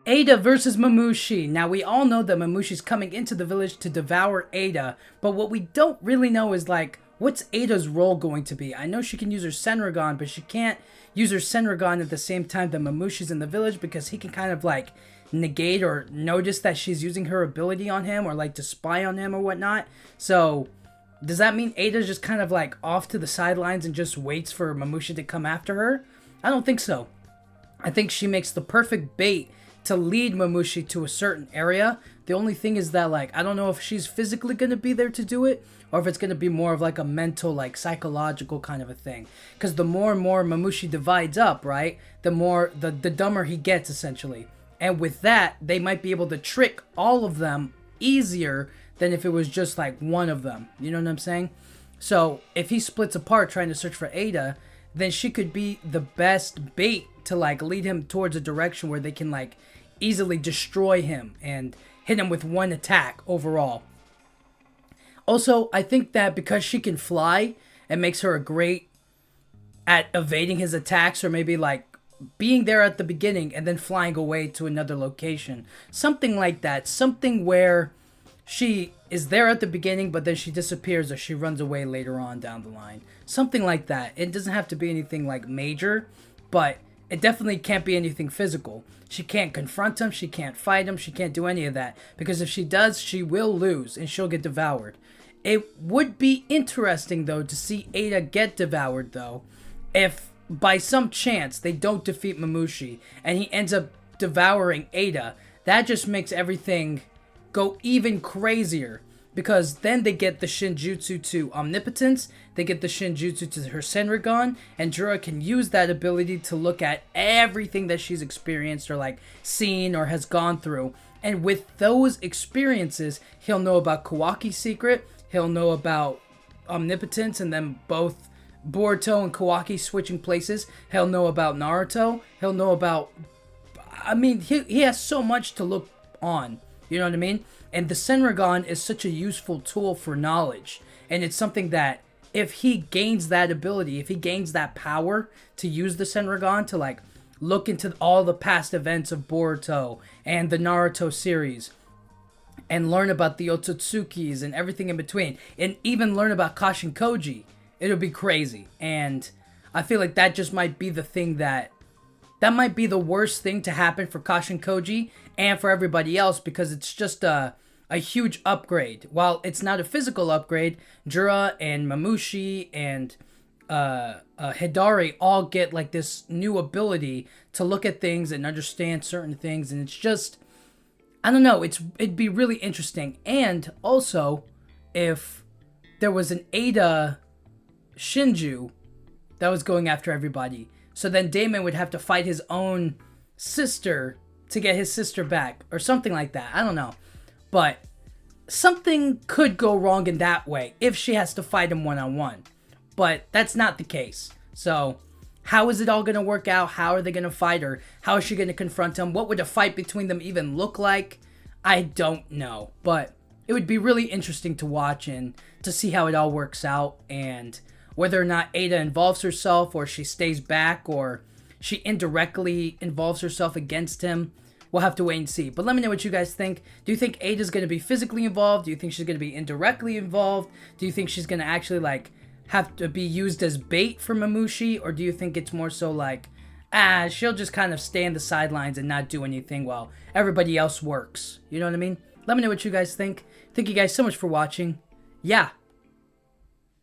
Eida versus Mamushi. Now, we all know that Mamushi's coming into the village to devour Eida, but what we don't really know is, like, what's Eida's role going to be? I know she can use her Senrigan, but she can't use her Senrigan at the same time that Mamushi's in the village because he can kind of, like, negate or notice that she's using her ability on him or, like, to spy on him or whatnot. So, does that mean Eida's just kind of, like, off to the sidelines and just waits for Mamushi to come after her? I don't think so. I think she makes the perfect bait to lead Mamushi to a certain area. The only thing is that, like, I don't know if she's physically going to be there to do it, or if it's going to be more of like a mental, like, psychological kind of a thing. Because the more and more Mamushi divides up, right, the more, the dumber he gets, essentially. And with that, they might be able to trick all of them easier than if it was just, like, one of them. You know what I'm saying? So, if he splits apart trying to search for Eida, then she could be the best bait to, like, lead him towards a direction where they can, like, easily destroy him and hit him with one attack overall. Also, I think that because she can fly, it makes her a great at evading his attacks, or maybe, like, being there at the beginning and then flying away to another location. Something like that. Something where she is there at the beginning, but then she disappears or she runs away later on down the line. Something like that. It doesn't have to be anything, like, major, but it definitely can't be anything physical. She can't confront him, she can't fight him, she can't do any of that. Because if she does, she will lose and she'll get devoured. It would be interesting, though, to see Eida get devoured, though, if by some chance they don't defeat Mamushi and he ends up devouring Eida. That just makes everything go even crazier. Because then they get the Shinjutsu to Omnipotence, they get the Shinjutsu to her Senrigan, and Jura can use that ability to look at everything that she's experienced or, like, seen or has gone through. And with those experiences, he'll know about Kawaki's secret, he'll know about Omnipotence, and then both Boruto and Kawaki switching places. He'll know about Naruto, he'll know about... I mean, he has so much to look on, you know what I mean? And the Senrigan is such a useful tool for knowledge. And it's something that if he gains that ability, if he gains that power to use the Senrigan to, like, look into all the past events of Boruto and the Naruto series and learn about the Otsutsukis and everything in between, and even learn about Kashin Koji, it'll be crazy. And I feel like that just might be the thing that might be the worst thing to happen for Kashin Koji and for everybody else, because it's just a huge upgrade. While it's not a physical upgrade, Jura and Mamushi and Hidari all get, like, this new ability to look at things and understand certain things, and it's just, I don't know, it'd be really interesting. And also, if there was an Eida Shinju that was going after everybody, so then Damon would have to fight his own sister to get his sister back, or something like that. I don't know. But something could go wrong in that way if she has to fight him one-on-one. But that's not the case. So, how is it all going to work out? How are they going to fight her? How is she going to confront him? What would a fight between them even look like? I don't know. But it would be really interesting to watch and to see how it all works out, and whether or not Eida involves herself, or she stays back, or she indirectly involves herself against him. We'll have to wait and see. But let me know what you guys think. Do you think Eida's going to be physically involved? Do you think she's going to be indirectly involved? Do you think she's going to actually, like, have to be used as bait for Mamushi? Or do you think it's more so like, she'll just kind of stay in the sidelines and not do anything while everybody else works? You know what I mean? Let me know what you guys think. Thank you guys so much for watching. Yeah,